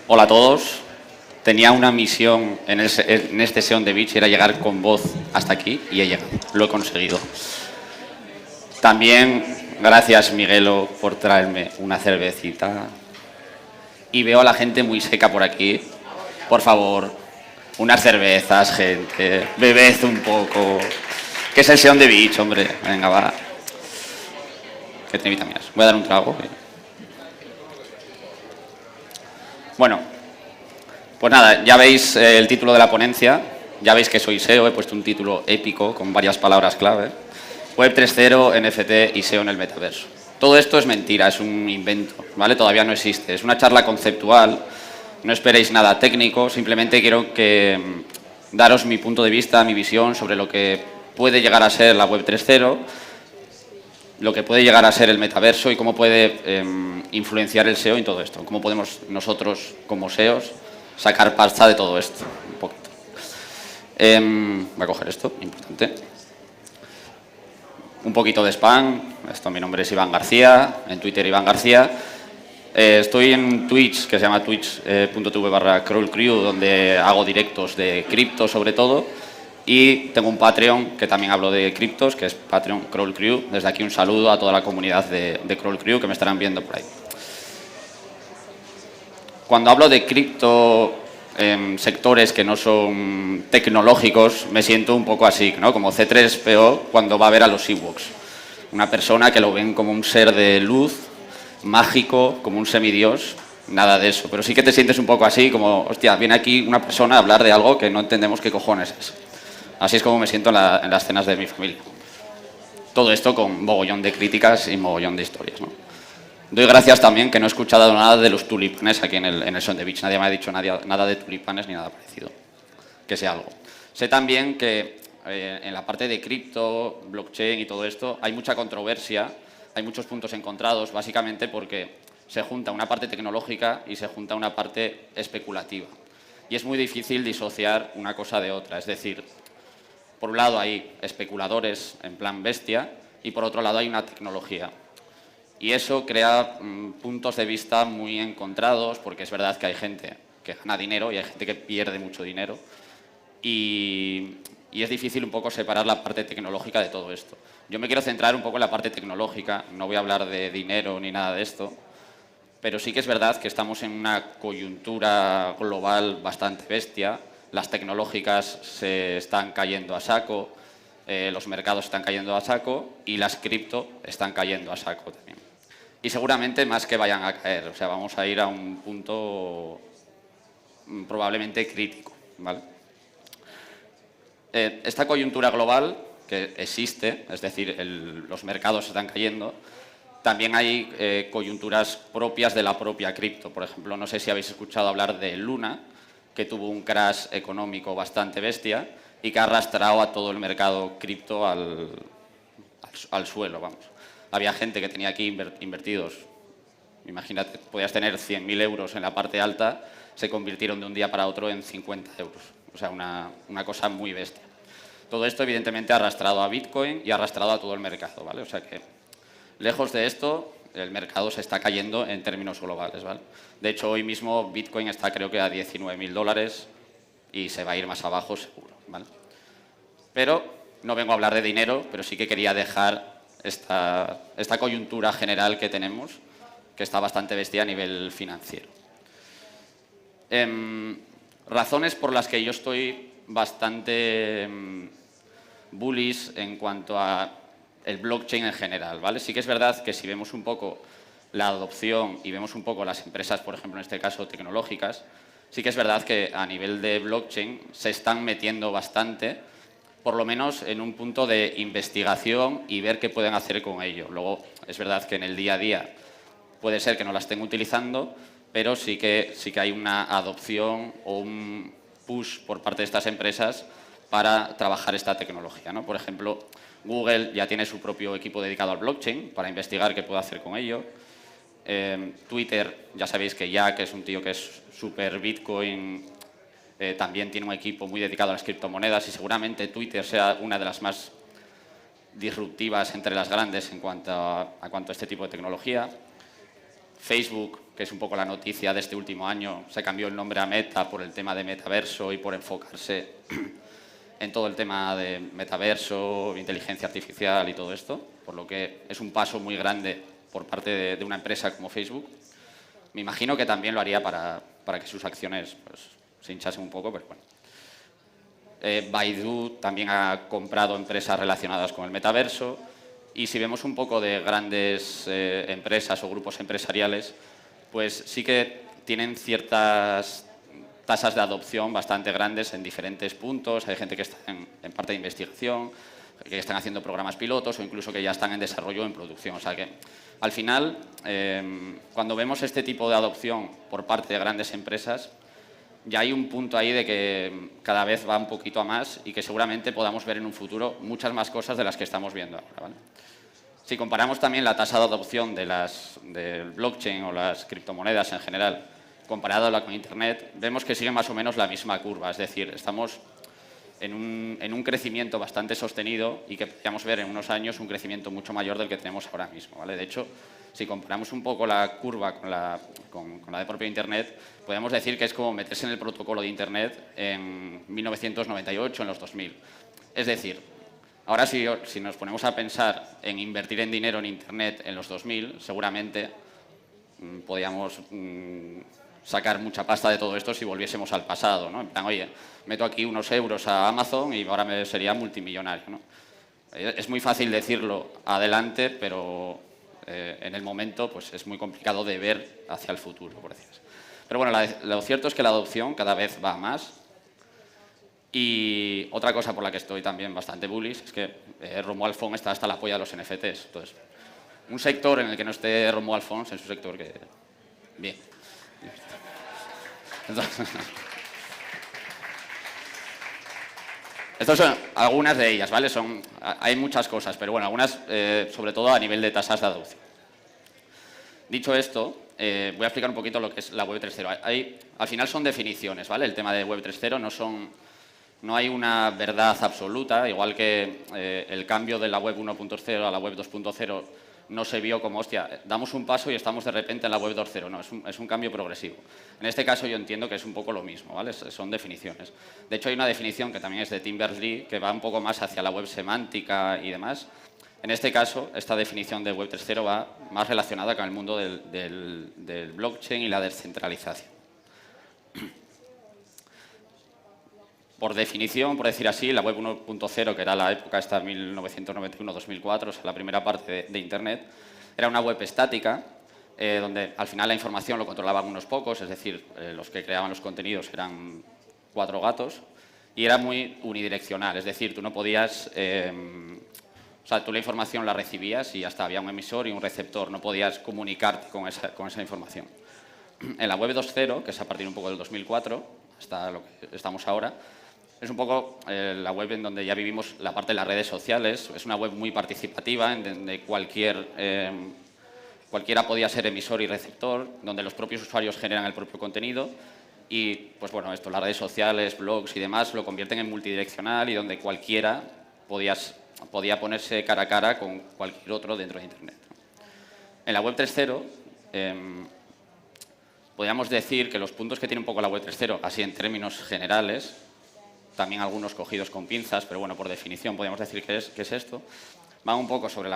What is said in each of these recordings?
Hola a todos. Tenía una misión en este SEO on the Beach, era llegar con voz hasta aquí y he llegado. Lo he conseguido. También, gracias Miguelo por traerme una cervecita. Y veo a la gente muy seca por aquí. Por favor, unas cervezas, gente. Bebed un poco. ¿Qué es el SEO on the Beach, hombre? Venga, va. ¿Qué te vitaminas? Voy a dar un trago. Bueno, pues nada, ya veis el título de la ponencia, ya veis que soy SEO, he puesto un título épico con varias palabras clave. Web 3.0, NFT y SEO en el metaverso. Todo esto es mentira, es un invento, ¿vale? Todavía no existe, es una charla conceptual, no esperéis nada técnico, simplemente quiero daros mi punto de vista, mi visión sobre lo que puede llegar a ser la Web 3.0, lo que puede llegar a ser el metaverso y cómo puede influenciar el SEO en todo esto. Cómo podemos nosotros, como SEOs, sacar pasta de todo esto. Un poquito. Voy a coger esto, importante. Un poquito de spam. Esto, mi nombre es Iván García, en Twitter Iván García. Estoy en Twitch, que se llama twitch.tv/crawlcrew, donde hago directos de cripto sobre todo. Y tengo un Patreon que también hablo de criptos, que es Patreon Crawl Crew. Desde aquí un saludo a toda la comunidad de Crawl Crew que me estarán viendo por ahí. Cuando hablo de cripto en sectores que no son tecnológicos, me siento un poco así, ¿no? Como C3PO cuando va a ver a los Ewoks. Una persona que lo ven como un ser de luz, mágico, como un semidios. Nada de eso. Pero sí que te sientes un poco así, como, hostia, viene aquí una persona a hablar de algo que no entendemos qué cojones es. Así es como me siento en las cenas de mi familia. Todo esto con mogollón de críticas y mogollón de historias, ¿no? Doy gracias también que no he escuchado nada de los tulipanes aquí en el SEO on the Beach. Nadie me ha dicho nada de tulipanes ni nada parecido. Que sea algo. Sé también que en la parte de cripto, blockchain y todo esto hay mucha controversia, hay muchos puntos encontrados, básicamente porque se junta una parte tecnológica y se junta una parte especulativa. Y es muy difícil disociar una cosa de otra. Es decir, por un lado hay especuladores en plan bestia y por otro lado hay una tecnología. Y eso crea puntos de vista muy encontrados, porque es verdad que hay gente que gana dinero y hay gente que pierde mucho dinero. Y es difícil un poco separar la parte tecnológica de todo esto. Yo me quiero centrar un poco en la parte tecnológica, no voy a hablar de dinero ni nada de esto, pero sí que es verdad que estamos en una coyuntura global bastante bestia. Las tecnológicas se están cayendo a saco, los mercados están cayendo a saco y las cripto están cayendo a saco también. Y seguramente más que vayan a caer, o sea, vamos a ir a un punto probablemente crítico, ¿vale? Esta coyuntura global que existe, es decir, los mercados están cayendo, también hay coyunturas propias de la propia cripto. Por ejemplo, no sé si habéis escuchado hablar de Luna, que tuvo un crash económico bastante bestia y que ha arrastrado a todo el mercado cripto al suelo, vamos. Había gente que tenía aquí invertidos, imagínate, podías tener 100.000 euros en la parte alta, se convirtieron de un día para otro en 50 euros. O sea, una cosa muy bestia. Todo esto, evidentemente, ha arrastrado a Bitcoin y ha arrastrado a todo el mercado, ¿vale? O sea que, lejos de esto, el mercado se está cayendo en términos globales, ¿vale? De hecho, hoy mismo Bitcoin está creo que a 19.000 dólares y se va a ir más abajo seguro, ¿vale? Pero no vengo a hablar de dinero, pero sí que quería dejar esta coyuntura general que tenemos, que está bastante bestia a nivel financiero. Razones por las que yo estoy bastante bullish en cuanto a el blockchain en general, ¿vale? Sí que es verdad que si vemos un poco la adopción y vemos un poco las empresas, por ejemplo, en este caso tecnológicas, sí que es verdad que a nivel de blockchain se están metiendo bastante, por lo menos en un punto de investigación y ver qué pueden hacer con ello. Luego, es verdad que en el día a día puede ser que no la estén utilizando, pero sí que hay una adopción o un push por parte de estas empresas para trabajar esta tecnología, ¿no? Por ejemplo, Google ya tiene su propio equipo dedicado al blockchain para investigar qué puede hacer con ello. Twitter, ya sabéis que Jack es un tío que es súper Bitcoin, también tiene un equipo muy dedicado a las criptomonedas y seguramente Twitter sea una de las más disruptivas entre las grandes en cuanto a este tipo de tecnología. Facebook, que es un poco la noticia de este último año, se cambió el nombre a Meta por el tema de metaverso y por enfocarse en todo el tema de metaverso, inteligencia artificial y todo esto, por lo que es un paso muy grande por parte de una empresa como Facebook. Me imagino que también lo haría para que sus acciones pues, se hinchasen un poco, pero bueno. Baidu también ha comprado empresas relacionadas con el metaverso y si vemos un poco de grandes empresas o grupos empresariales, pues sí que tienen ciertas tasas de adopción bastante grandes en diferentes puntos. Hay gente que está en parte de investigación, que están haciendo programas pilotos o incluso que ya están en desarrollo o en producción. O sea que, al final, cuando vemos este tipo de adopción por parte de grandes empresas, ya hay un punto ahí de que cada vez va un poquito a más y que seguramente podamos ver en un futuro muchas más cosas de las que estamos viendo ahora, ¿vale? Si comparamos también la tasa de adopción del blockchain o las criptomonedas en general, comparada con Internet, vemos que sigue más o menos la misma curva. Es decir, estamos en un crecimiento bastante sostenido y que podríamos ver en unos años un crecimiento mucho mayor del que tenemos ahora mismo, ¿vale? De hecho, si comparamos un poco la curva con la de propio Internet, podemos decir que es como meterse en el protocolo de Internet en 1998, en los 2000. Es decir, ahora si nos ponemos a pensar en invertir en dinero en Internet en los 2000, seguramente podíamos sacar mucha pasta de todo esto si volviésemos al pasado, ¿no? En plan, oye, meto aquí unos euros a Amazon y ahora me sería multimillonario, ¿no? Es muy fácil decirlo adelante, pero en el momento pues es muy complicado de ver hacia el futuro, por decir así. Pero bueno, lo cierto es que la adopción cada vez va más. Y otra cosa por la que estoy también bastante bullish es que Romuald Font está hasta la polla de los NFTs. Entonces, un sector en el que no esté Romuald Font es un sector que... Bien. Entonces, estas son algunas de ellas, ¿vale? Hay muchas cosas, pero bueno, algunas sobre todo a nivel de tasas de adopción. Dicho esto, voy a explicar un poquito lo que es la Web 3.0. Al final son definiciones, ¿vale? El tema de Web 3.0 no hay una verdad absoluta, igual que el cambio de la Web 1.0 a la Web 2.0 no se vio como, hostia, damos un paso y estamos de repente en la Web 2.0. No, es un cambio progresivo. En este caso yo entiendo que es un poco lo mismo, ¿vale? Son definiciones. De hecho, hay una definición que también es de Tim Berners-Lee que va un poco más hacia la web semántica y demás. En este caso, esta definición de Web 3.0 va más relacionada con el mundo del blockchain y la descentralización. Por definición, por decir así, la Web 1.0, que era la época esta 1991-2004, o sea, la primera parte de Internet, era una web estática, donde al final la información lo controlaban unos pocos, es decir, los que creaban los contenidos eran 4 gatos, y era muy unidireccional, es decir, tú no podías... o sea, tú la información la recibías y ya está, había un emisor y un receptor, no podías comunicarte con esa información. En la Web 2.0, que es a partir un poco del 2004, hasta lo que estamos ahora, es un poco la web en donde ya vivimos la parte de las redes sociales. Es una web muy participativa, en donde cualquiera podía ser emisor y receptor, donde los propios usuarios generan el propio contenido y, pues bueno, las redes sociales, blogs y demás lo convierten en multidireccional y donde cualquiera podía ponerse cara a cara con cualquier otro dentro de Internet. En la Web 3.0 podríamos decir que los puntos que tiene un poco la Web 3.0, así en términos generales, también algunos cogidos con pinzas, pero bueno, por definición podríamos decir que es esto, van un poco sobre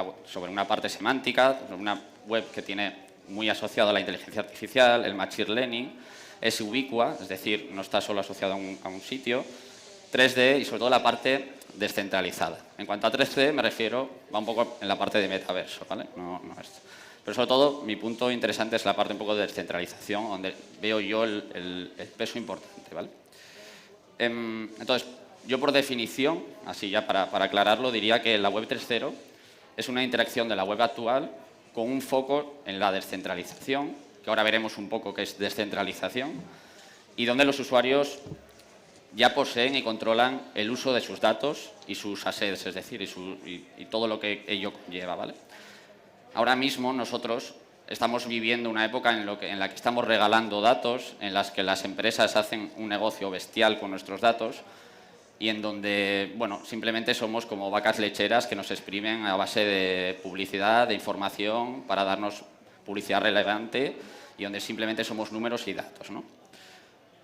una parte semántica, una web que tiene muy asociado a la inteligencia artificial, el machine learning, es ubicua, es decir, no está solo asociado a un sitio, 3D y sobre todo la parte descentralizada. En cuanto a 3D me refiero, va un poco en la parte de metaverso, ¿vale? No esto. Pero sobre todo, mi punto interesante es la parte un poco de descentralización, donde veo yo el peso importante, ¿vale? Entonces, yo por definición, así ya para aclararlo, diría que la Web 3.0 es una interacción de la web actual con un foco en la descentralización, que ahora veremos un poco qué es descentralización, y donde los usuarios ya poseen y controlan el uso de sus datos y sus assets, es decir, y todo lo que ello conlleva, ¿vale? Ahora mismo nosotros estamos viviendo una época en la que estamos regalando datos, en las que las empresas hacen un negocio bestial con nuestros datos y en donde, bueno, simplemente somos como vacas lecheras que nos exprimen a base de publicidad, de información, para darnos publicidad relevante y donde simplemente somos números y datos, ¿no?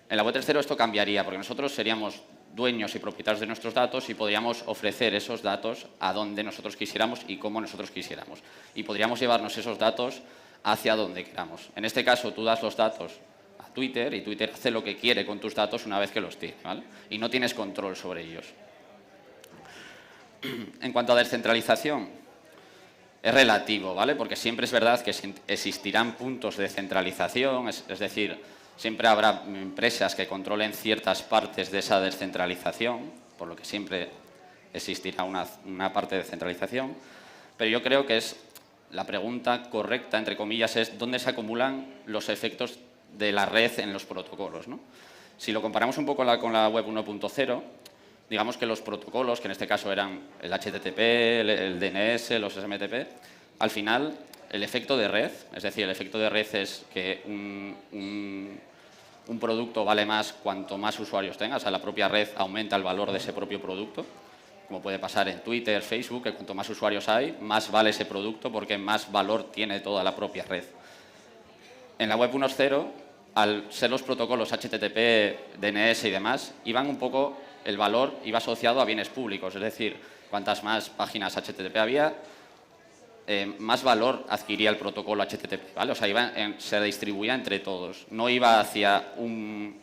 En la web 3.0 esto cambiaría, porque nosotros seríamos dueños y propietarios de nuestros datos y podríamos ofrecer esos datos a donde nosotros quisiéramos y cómo nosotros quisiéramos. Y podríamos llevarnos esos datos hacia donde queramos. En este caso, tú das los datos a Twitter y Twitter hace lo que quiere con tus datos una vez que los tiene, ¿vale? Y no tienes control sobre ellos. En cuanto a descentralización, es relativo, ¿vale? Porque siempre es verdad que existirán puntos de centralización, es decir, siempre habrá empresas que controlen ciertas partes de esa descentralización, por lo que siempre existirá una parte de centralización, pero yo creo que la pregunta correcta, entre comillas, es dónde se acumulan los efectos de la red en los protocolos, ¿no? Si lo comparamos un poco con la web 1.0, digamos que los protocolos, que en este caso eran el HTTP, el DNS, los SMTP, al final el efecto de red, es decir, el efecto de red es que un producto vale más cuanto más usuarios tenga, o sea, la propia red aumenta el valor de ese propio producto, como puede pasar en Twitter, Facebook, que cuanto más usuarios hay, más vale ese producto porque más valor tiene toda la propia red. En la web 1.0, al ser los protocolos HTTP, DNS y demás, el valor iba asociado a bienes públicos, es decir, cuantas más páginas HTTP había, más valor adquiría el protocolo HTTP, ¿vale? O sea, se distribuía entre todos, no iba hacia un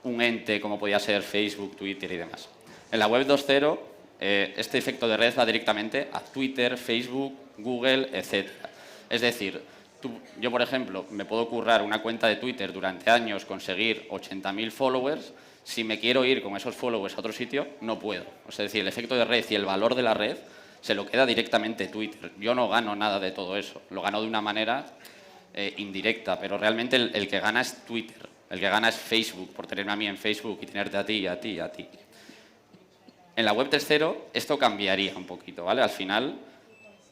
ente como podía ser Facebook, Twitter y demás. En la web 2.0, este efecto de red va directamente a Twitter, Facebook, Google, etc. Es decir, yo, por ejemplo, me puedo currar una cuenta de Twitter durante años, conseguir 80.000 followers. Si me quiero ir con esos followers a otro sitio, no puedo. Es decir, el efecto de red y el valor de la red se lo queda directamente Twitter. Yo no gano nada de todo eso. Lo gano de una manera indirecta, pero realmente el que gana es Twitter. El que gana es Facebook, por tenerme a mí en Facebook y tenerte a ti, y a ti, y a ti. En la web 3.0 esto cambiaría un poquito, ¿vale? Al final,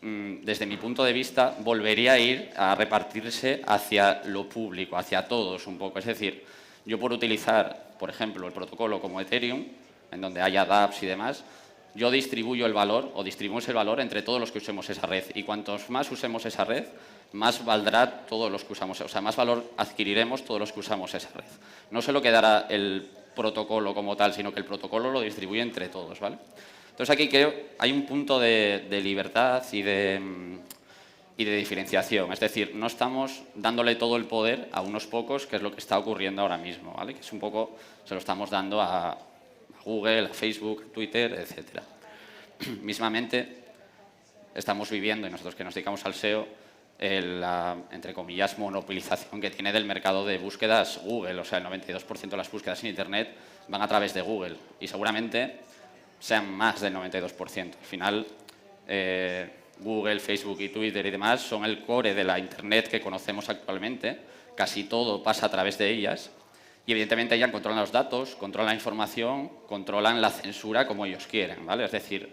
desde mi punto de vista, volvería a ir a repartirse hacia lo público, hacia todos un poco. Es decir, yo por utilizar, por ejemplo, el protocolo como Ethereum, en donde haya dApps y demás, yo distribuyo el valor o distribuimos el valor entre todos los que usemos esa red. Y cuantos más usemos esa red, más valdrá todos los que usamos, o sea, más valor adquiriremos todos los que usamos esa red. No solo quedará el protocolo como tal, sino que el protocolo lo distribuye entre todos, ¿vale? Entonces aquí creo hay un punto de libertad y de diferenciación. Es decir, no estamos dándole todo el poder a unos pocos, que es lo que está ocurriendo ahora mismo, ¿vale? Que es un poco, se lo estamos dando a Google, a Facebook, a Twitter, etc. Mismamente, estamos viviendo, y nosotros que nos dedicamos al SEO, la, entre comillas, monopolización que tiene del mercado de búsquedas Google. O sea, el 92% de las búsquedas en Internet van a través de Google y seguramente sean más del 92%. Al final, Google, Facebook y Twitter y demás son el core de la Internet que conocemos actualmente. Casi todo pasa a través de ellas. Y evidentemente ellas controlan los datos, controlan la información, controlan la censura como ellos quieren, ¿vale? Es decir,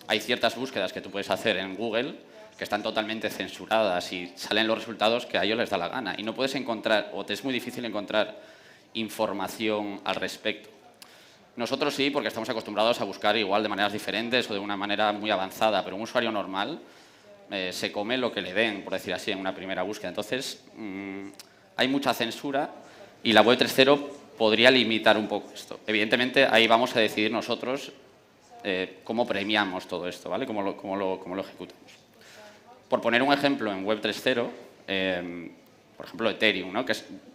hay ciertas búsquedas que tú puedes hacer en Google que están totalmente censuradas y salen los resultados que a ellos les da la gana. Y no puedes encontrar, o te es muy difícil encontrar información al respecto. Nosotros sí, porque estamos acostumbrados a buscar igual de maneras diferentes o de una manera muy avanzada, pero un usuario normal se come lo que le den, por decir así, en una primera búsqueda. Entonces, hay mucha censura y la web 3.0 podría limitar un poco esto. Evidentemente, ahí vamos a decidir nosotros cómo premiamos todo esto, ¿vale? Cómo lo ejecutamos. Por poner un ejemplo en web 3.0, por ejemplo, Ethereum, ¿no?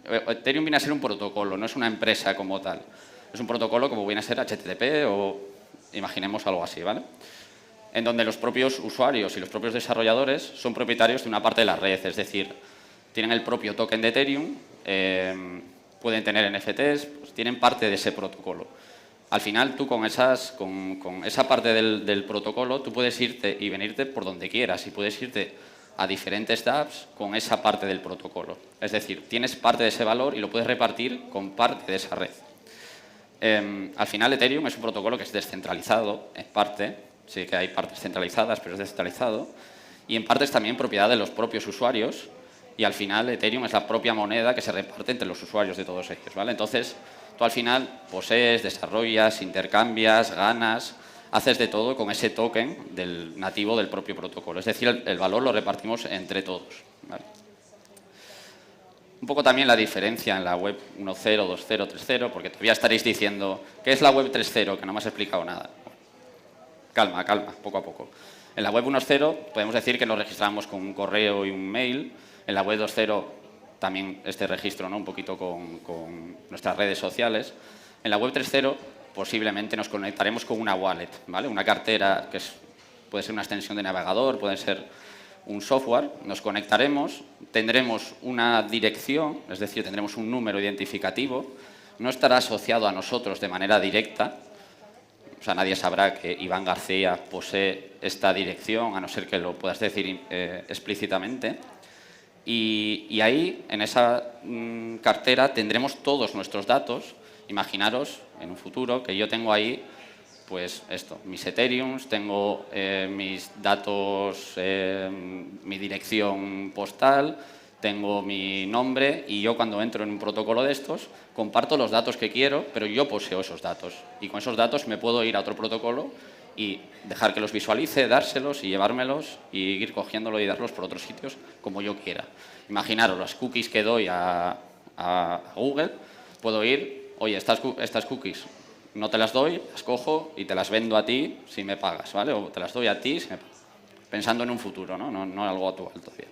Ethereum viene a ser un protocolo, no es una empresa como tal. Es un protocolo como viene a ser HTTP o imaginemos algo así, ¿vale? En donde los propios usuarios y los propios desarrolladores son propietarios de una parte de la red, es decir, tienen el propio token de Ethereum, pueden tener NFTs, pues tienen parte de ese protocolo. Al final, tú con esa parte del protocolo, tú puedes irte y venirte por donde quieras y puedes irte a diferentes dApps con esa parte del protocolo. Es decir, tienes parte de ese valor y lo puedes repartir con parte de esa red. Al final, Ethereum es un protocolo que es descentralizado, en parte. Sí que hay partes centralizadas, pero es descentralizado. Y en parte es también propiedad de los propios usuarios. Y al final, Ethereum es la propia moneda que se reparte entre los usuarios de todos ellos, ¿vale? Entonces, tú al final posees, desarrollas, intercambias, ganas haces de todo con ese token del nativo del propio protocolo. Es decir, el valor lo repartimos entre todos, ¿vale? Un poco también la diferencia en la web 1.0, 2.0, 3.0, porque todavía estaréis diciendo, ¿qué es la web 3.0? Que no me has explicado nada. Calma, calma, poco a poco. En la web 1.0 podemos decir que nos registramos con un correo y un mail. En la web 2.0 también este registro, ¿no? Un poquito con nuestras redes sociales. En la web 3.0 posiblemente nos conectaremos con una wallet, ¿vale? Una cartera que puede ser una extensión de navegador, puede ser un software. Nos conectaremos, tendremos una dirección, es decir, tendremos un número identificativo. No estará asociado a nosotros de manera directa. O sea, nadie sabrá que Iván García posee esta dirección, a no ser que lo puedas decir explícitamente. Y ahí, en esa cartera, tendremos todos nuestros datos. Imaginaros, en un futuro, que yo tengo ahí, pues esto, mis Ethereums, tengo mis datos, mi dirección postal, tengo mi nombre, y yo cuando entro en un protocolo de estos comparto los datos que quiero, pero yo poseo esos datos. Y con esos datos me puedo ir a otro protocolo y dejar que los visualice, dárselos y llevármelos y ir cogiéndolo y darlos por otros sitios como yo quiera. Imaginaros las cookies que doy a Google, puedo ir, oye, estas cookies no te las doy, las cojo y te las vendo a ti si me pagas, ¿vale? O te las doy a ti si me pagas. Pensando en un futuro, no algo actual todavía.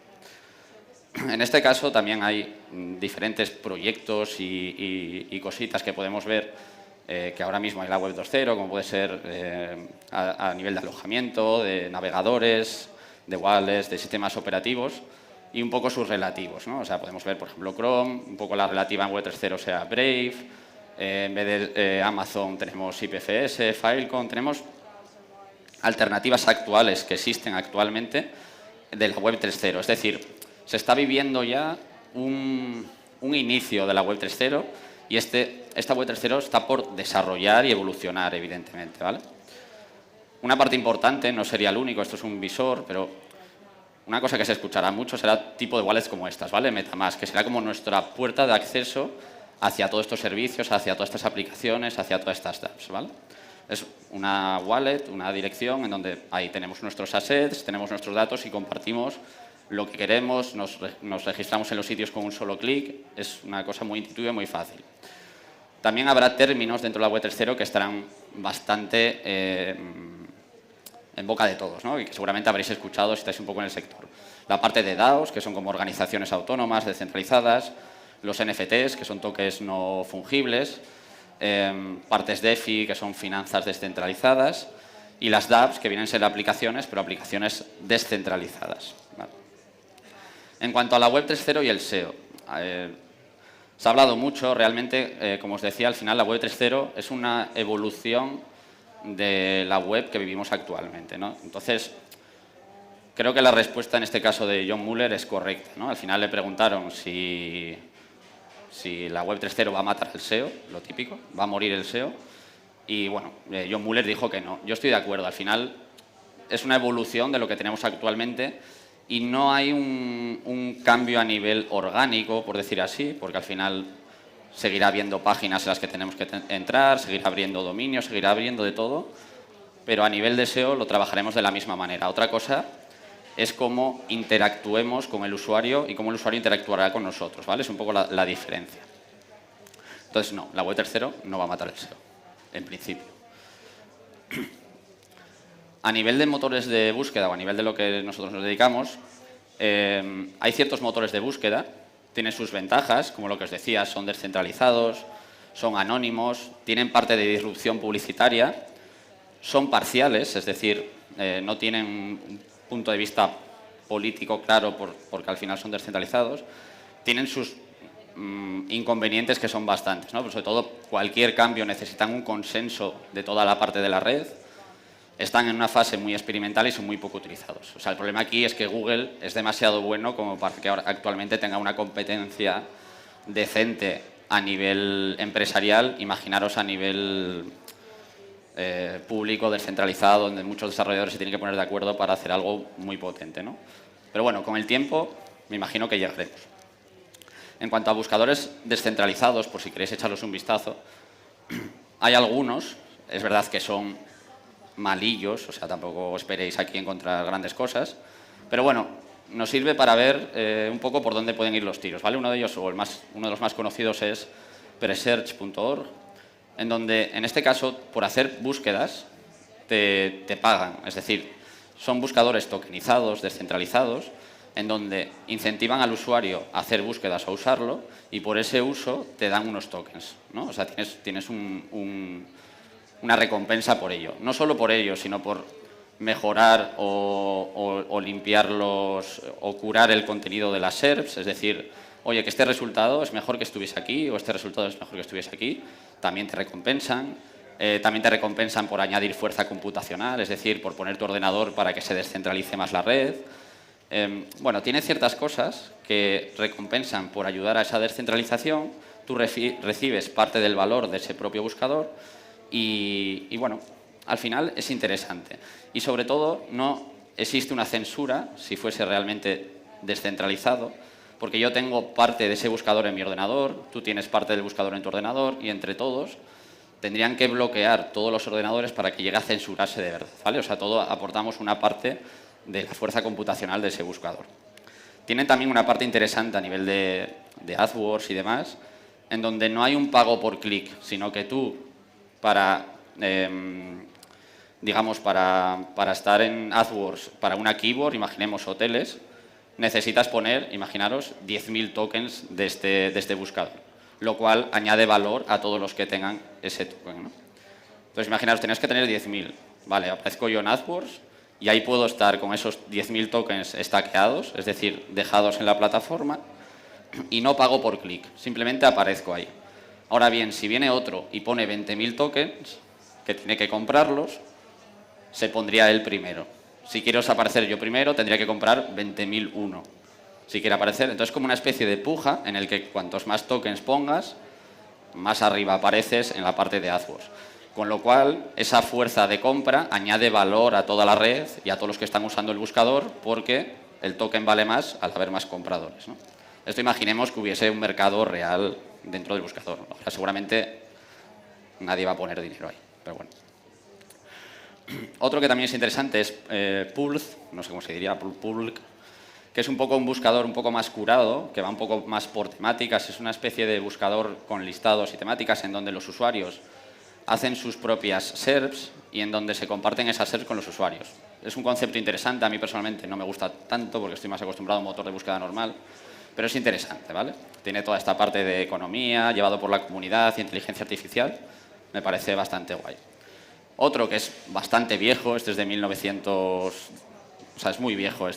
En este caso también hay diferentes proyectos y cositas que podemos ver que ahora mismo hay en la web 2.0, como puede ser a nivel de alojamiento, de navegadores, de wallets, de sistemas operativos y un poco sus relativos, ¿no? O sea, podemos ver, por ejemplo, Chrome, un poco la relativa en web 3.0 sea Brave, en vez de Amazon tenemos IPFS, Filecoin, tenemos alternativas actuales que existen actualmente de la web 3.0, es decir, se está viviendo ya un inicio de la web 3.0 y esta web 3.0 está por desarrollar y evolucionar, evidentemente, ¿vale? Una parte importante, no sería el único, esto es un visor, pero una cosa que se escuchará mucho será tipo de wallets como estas, ¿vale? MetaMask, que será como nuestra puerta de acceso hacia todos estos servicios, hacia todas estas aplicaciones, hacia todas estas dApps, ¿vale? Es una wallet, una dirección en donde ahí tenemos nuestros assets, tenemos nuestros datos y compartimos lo que queremos, nos registramos en los sitios con un solo clic, es una cosa muy intuitiva y muy fácil. También habrá términos dentro de la web 3.0 que estarán bastante en boca de todos, ¿no? Y que seguramente habréis escuchado si estáis un poco en el sector. La parte de DAOs, que son como organizaciones autónomas, descentralizadas, los NFTs, que son tokens no fungibles, partes DeFi, que son finanzas descentralizadas, y las dApps, que vienen a ser aplicaciones, pero aplicaciones descentralizadas, ¿vale? En cuanto a la web 3.0 y el SEO, se ha hablado mucho, realmente, como os decía, al final la web 3.0 es una evolución de la web que vivimos actualmente, ¿no? Entonces, creo que la respuesta en este caso de John Mueller es correcta, ¿no? Al final le preguntaron si la web 3.0 va a matar el SEO, lo típico, va a morir el SEO, y bueno, John Mueller dijo que no. Yo estoy de acuerdo, al final es una evolución de lo que tenemos actualmente y no hay un cambio a nivel orgánico, por decir así, porque al final seguirá habiendo páginas en las que tenemos que entrar, seguirá abriendo dominios, seguirá abriendo de todo, pero a nivel de SEO lo trabajaremos de la misma manera. Otra cosa es cómo interactuemos con el usuario y cómo el usuario interactuará con nosotros, ¿vale? Es un poco la diferencia. Entonces, no, la web 3.0 no va a matar el SEO, en principio. A nivel de motores de búsqueda o a nivel de lo que nosotros nos dedicamos, hay ciertos motores de búsqueda, tienen sus ventajas, como lo que os decía, son descentralizados, son anónimos, tienen parte de disrupción publicitaria, son parciales, es decir, no tienen un punto de vista político claro porque al final son descentralizados, tienen sus inconvenientes que son bastantes, ¿no? Pero sobre todo, cualquier cambio necesitan un consenso de toda la parte de la red. Están en una fase muy experimental y son muy poco utilizados. O sea, el problema aquí es que Google es demasiado bueno como para que ahora actualmente tenga una competencia decente a nivel empresarial. Imaginaros a nivel público, descentralizado, donde muchos desarrolladores se tienen que poner de acuerdo para hacer algo muy potente, ¿no? Pero bueno, con el tiempo me imagino que llegaremos. En cuanto a buscadores descentralizados, por si queréis echarlos un vistazo, hay algunos, es verdad que son malillos, o sea, tampoco esperéis aquí encontrar grandes cosas. Pero bueno, nos sirve para ver un poco por dónde pueden ir los tiros, ¿vale? Uno de ellos, o uno de los más conocidos, es presearch.org, en donde, en este caso, por hacer búsquedas, te pagan. Es decir, son buscadores tokenizados, descentralizados, en donde incentivan al usuario a hacer búsquedas o a usarlo, y por ese uso te dan unos tokens, ¿no? O sea, tienes una recompensa por ello. No solo por ello, sino por mejorar o limpiar o curar el contenido de las SERPs, es decir, oye, que este resultado es mejor que estuviese aquí o este resultado es mejor que estuviese aquí, también te recompensan. También te recompensan por añadir fuerza computacional, es decir, por poner tu ordenador para que se descentralice más la red. Bueno, tiene ciertas cosas que recompensan por ayudar a esa descentralización, tú recibes parte del valor de ese propio buscador y bueno, al final es interesante. Y sobre todo no existe una censura, si fuese realmente descentralizado, porque yo tengo parte de ese buscador en mi ordenador, tú tienes parte del buscador en tu ordenador y entre todos tendrían que bloquear todos los ordenadores para que llegue a censurarse de verdad, ¿vale? O sea, todos aportamos una parte de la fuerza computacional de ese buscador. Tienen también una parte interesante a nivel de AdWords y demás, en donde no hay un pago por clic, sino que tú, digamos, para estar en AdWords, para una keyword, imaginemos hoteles, necesitas poner, imaginaros, 10.000 tokens de este buscador, lo cual añade valor a todos los que tengan ese token, ¿no? Entonces, imaginaros, tenéis que tener 10.000. Vale, aparezco yo en AdWords y ahí puedo estar con esos 10.000 tokens stackeados, es decir, dejados en la plataforma, y no pago por clic, simplemente aparezco ahí. Ahora bien, si viene otro y pone 20.000 tokens, que tiene que comprarlos, se pondría él primero. Si quiero aparecer yo primero, tendría que comprar 20.001. Si quiere aparecer, entonces es como una especie de puja en el que cuantos más tokens pongas, más arriba apareces en la parte de AdWords. Con lo cual, esa fuerza de compra añade valor a toda la red y a todos los que están usando el buscador porque el token vale más al haber más compradores, ¿no? Esto imaginemos que hubiese un mercado real dentro del buscador. Ahora seguramente nadie va a poner dinero ahí, pero bueno. Otro que también es interesante es Pulse, no sé cómo se diría, Pulse, que es un poco un buscador un poco más curado, que va un poco más por temáticas. Es una especie de buscador con listados y temáticas en donde los usuarios hacen sus propias SERPs y en donde se comparten esas SERPs con los usuarios. Es un concepto interesante, a mí personalmente no me gusta tanto porque estoy más acostumbrado a un motor de búsqueda normal, pero es interesante, ¿vale? Tiene toda esta parte de economía, llevado por la comunidad y inteligencia artificial, me parece bastante guay. Otro que es bastante viejo, este es de 1900, o sea, es muy viejo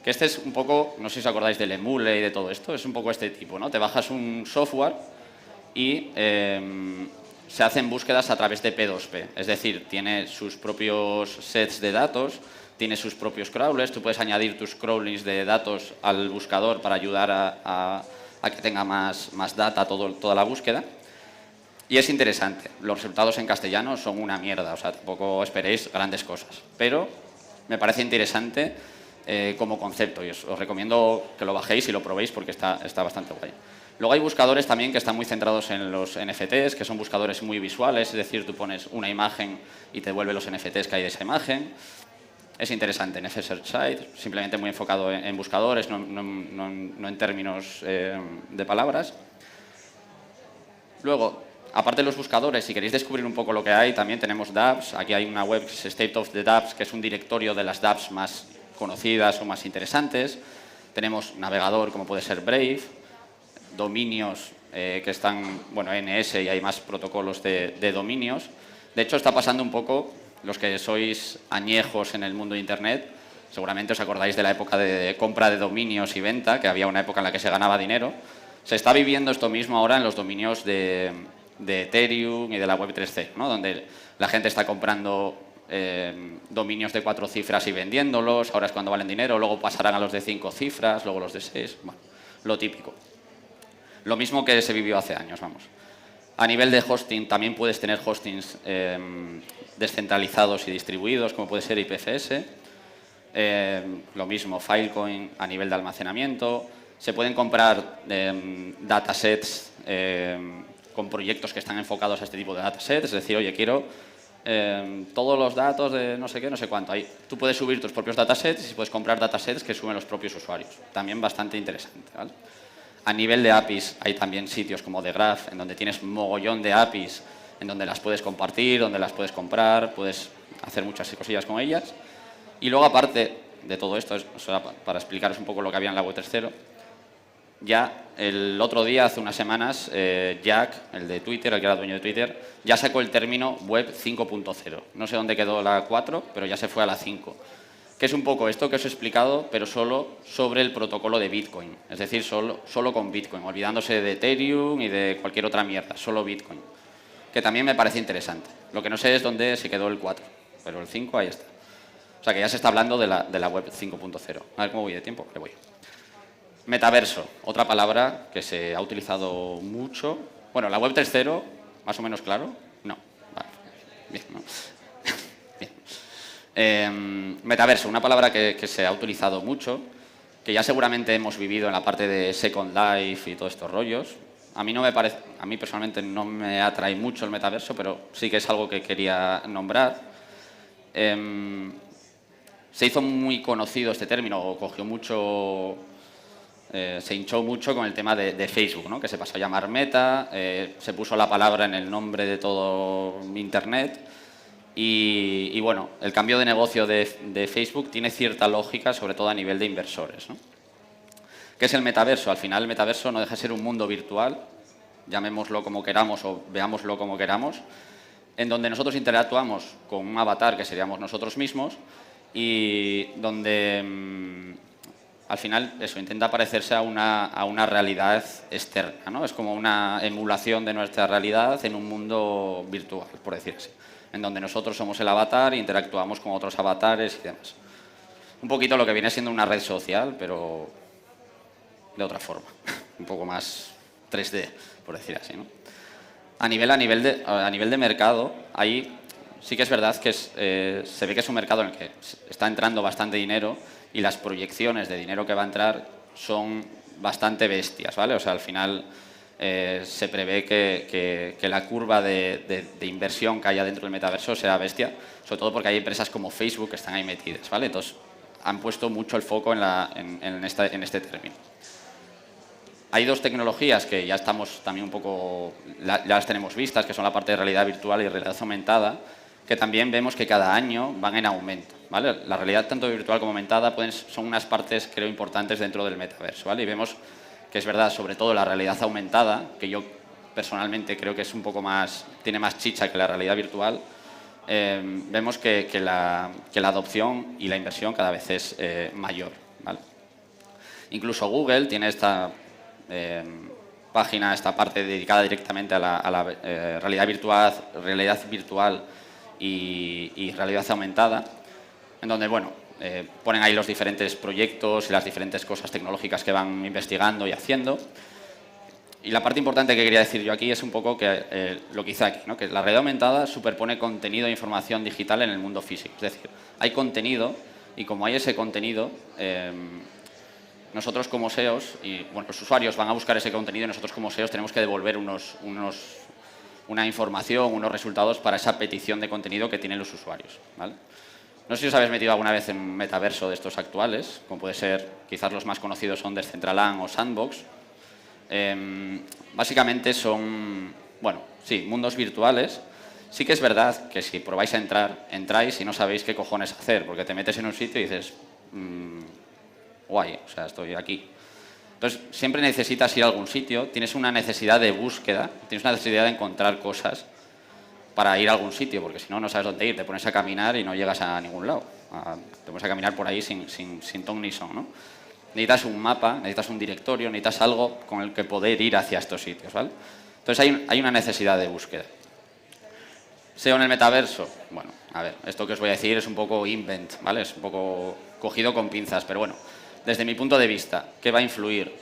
que este es un poco, no sé si os acordáis del Emule y de todo esto, es un poco este tipo, ¿no? Te bajas un software y se hacen búsquedas a través de P2P, es decir, tiene sus propios sets de datos, tiene sus propios crawlers, tú puedes añadir tus crawlings de datos al buscador para ayudar a que tenga más data toda la búsqueda. Y es interesante, los resultados en castellano son una mierda, o sea, tampoco esperéis grandes cosas, pero me parece interesante como concepto y os recomiendo que lo bajéis y lo probéis porque está bastante guay. Luego hay buscadores también que están muy centrados en los NFTs, que son buscadores muy visuales, es decir, tú pones una imagen y te devuelve los NFTs que hay de esa imagen. Es interesante, NF Search Site, simplemente muy enfocado en buscadores, no en términos de palabras. Luego, aparte de los buscadores, si queréis descubrir un poco lo que hay, también tenemos dApps. Aquí hay una web que es State of the dApps, que es un directorio de las dApps más conocidas o más interesantes. Tenemos navegador como puede ser Brave, dominios que están, bueno, NS y hay más protocolos de dominios. De hecho, está pasando un poco, los que sois añejos en el mundo de Internet, seguramente os acordáis de la época de compra de dominios y venta, que había una época en la que se ganaba dinero. Se está viviendo esto mismo ahora en los dominios de Ethereum y de la Web3C, ¿no? Donde la gente está comprando dominios de 4 cifras y vendiéndolos, ahora es cuando valen dinero, luego pasarán a los de 5 cifras, luego los de 6, bueno, lo típico. Lo mismo que se vivió hace años, vamos. A nivel de hosting, también puedes tener hostings descentralizados y distribuidos, como puede ser IPFS. Lo mismo, Filecoin a nivel de almacenamiento. Se pueden comprar datasets con proyectos que están enfocados a este tipo de datasets. Es decir, oye, quiero todos los datos de no sé qué, no sé cuánto. Ahí, tú puedes subir tus propios datasets y puedes comprar datasets que suben los propios usuarios. También bastante interesante, ¿vale? A nivel de APIs hay también sitios como The Graph, en donde tienes mogollón de APIs, en donde las puedes compartir, donde las puedes comprar, puedes hacer muchas cosillas con ellas. Y luego, aparte de todo esto, para explicaros un poco lo que había en la web 3.0, ya el otro día, hace unas semanas, Jack, el de Twitter, el que era dueño de Twitter, ya sacó el término web 5.0. No sé dónde quedó la 4, pero ya se fue a la 5. Que es un poco esto que os he explicado, pero solo sobre el protocolo de Bitcoin. Es decir, solo con Bitcoin, olvidándose de Ethereum y de cualquier otra mierda, solo Bitcoin. Que también me parece interesante. Lo que no sé es dónde se quedó el 4, pero el 5 ahí está. O sea que ya se está hablando de la web 5.0. A ver cómo voy de tiempo, que voy. Metaverso, otra palabra que se ha utilizado mucho. Bueno, la web 3.0, más o menos claro. No, vale. Bien, ¿no? Bien. Metaverso, una palabra que se ha utilizado mucho, que ya seguramente hemos vivido en la parte de Second Life y todos estos rollos. A mí personalmente no me atrae mucho el metaverso, pero sí que es algo que quería nombrar. Se hizo muy conocido este término, o cogió mucho, se hinchó mucho con el tema de Facebook, ¿no? Que se pasó a llamar Meta, se puso la palabra en el nombre de todo Internet. Y bueno, el cambio de negocio de Facebook tiene cierta lógica, sobre todo a nivel de inversores, ¿no? ¿Qué es el metaverso? Al final el metaverso no deja de ser un mundo virtual, llamémoslo como queramos o veámoslo como queramos, en donde nosotros interactuamos con un avatar que seríamos nosotros mismos y donde al final eso intenta parecerse a una realidad externa, ¿no? Es como una emulación de nuestra realidad en un mundo virtual, por decir así, en donde nosotros somos el avatar e interactuamos con otros avatares y demás. Un poquito lo que viene siendo una red social, pero de otra forma, un poco más 3D, por decir así, ¿no? A nivel de mercado, ahí sí que es verdad que se ve que es un mercado en el que está entrando bastante dinero y las proyecciones de dinero que va a entrar son bastante bestias, ¿vale? O sea, al final se prevé que la curva de inversión que haya dentro del metaverso sea bestia, sobre todo porque hay empresas como Facebook que están ahí metidas, ¿vale? Entonces, han puesto mucho el foco en este término. Hay dos tecnologías que ya estamos también un poco, ya las tenemos vistas, que son la parte de realidad virtual y realidad aumentada, que también vemos que cada año van en aumento, ¿vale? La realidad tanto virtual como aumentada son unas partes, creo, importantes dentro del metaverso, ¿vale? Y vemos que es verdad, sobre todo la realidad aumentada, que yo personalmente creo que es un poco más, tiene más chicha que la realidad virtual, vemos que la adopción y la inversión cada vez es mayor, ¿vale? Incluso Google tiene esta página, esta parte dedicada directamente a la realidad virtual y realidad aumentada, en donde, bueno, ponen ahí los diferentes proyectos y las diferentes cosas tecnológicas que van investigando y haciendo. Y la parte importante que quería decir yo aquí es un poco que lo que hice aquí, ¿no? Que la realidad aumentada superpone contenido e información digital en el mundo físico. Es decir, hay contenido y como hay ese contenido, nosotros como SEOs, y bueno, los usuarios van a buscar ese contenido y nosotros como SEOs tenemos que devolver una información, unos resultados para esa petición de contenido que tienen los usuarios, ¿vale? No sé si os habéis metido alguna vez en un metaverso de estos actuales, como puede ser, quizás los más conocidos son Decentraland o Sandbox. Básicamente son, bueno, sí, mundos virtuales. Sí que es verdad que si probáis a entrar, entráis y no sabéis qué cojones hacer, porque te metes en un sitio y dices, guay, o sea, estoy aquí. Entonces, siempre necesitas ir a algún sitio, tienes una necesidad de búsqueda, tienes una necesidad de encontrar cosas para ir a algún sitio, porque si no, no sabes dónde ir, te pones a caminar y no llegas a ningún lado. Te pones a caminar por ahí sin ton ni son, ¿no? Necesitas un mapa, necesitas un directorio, necesitas algo con el que poder ir hacia estos sitios, ¿vale? Entonces hay una necesidad de búsqueda. SEO en el metaverso, bueno, a ver, esto que os voy a decir es un poco invent, ¿vale? Es un poco cogido con pinzas, pero bueno, desde mi punto de vista, ¿qué va a influir?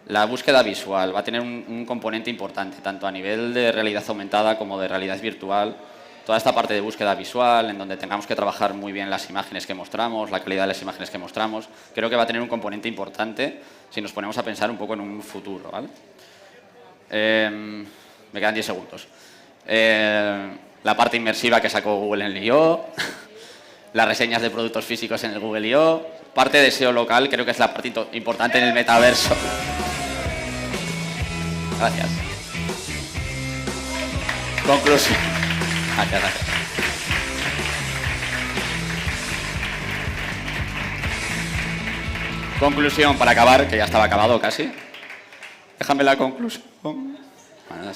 La búsqueda visual va a tener un componente importante, tanto a nivel de realidad aumentada como de realidad virtual. Toda esta parte de búsqueda visual, en donde tengamos que trabajar muy bien las imágenes que mostramos, la calidad de las imágenes que mostramos, creo que va a tener un componente importante si nos ponemos a pensar un poco en un futuro, ¿vale? Me quedan 10 segundos. la parte inmersiva que sacó Google en el I.O., las reseñas de productos físicos en el Google I.O., parte de SEO local, creo que es la parte importante en el metaverso. Gracias. Conclusión. Gracias, gracias. Conclusión, para acabar, que ya estaba acabado casi. Déjame la conclusión. Bueno,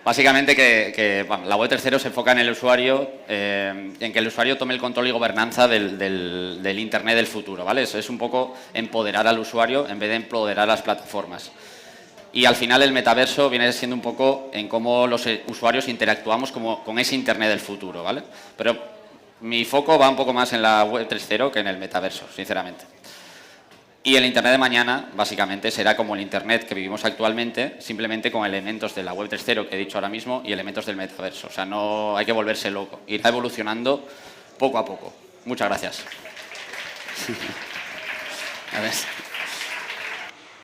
básicamente bueno, la web 3.0 se enfoca en el usuario, en que el usuario tome el control y gobernanza del Internet del futuro, ¿vale? Eso es un poco empoderar al usuario en vez de empoderar a las plataformas. Y al final el metaverso viene siendo un poco en cómo los usuarios interactuamos con ese Internet del futuro, ¿vale? Pero mi foco va un poco más en la web 3.0 que en el metaverso, sinceramente. Y el Internet de mañana, básicamente, será como el Internet que vivimos actualmente, simplemente con elementos de la web 3.0 que he dicho ahora mismo y elementos del metaverso. O sea, no hay que volverse loco. Irá evolucionando poco a poco. Muchas gracias. A ver.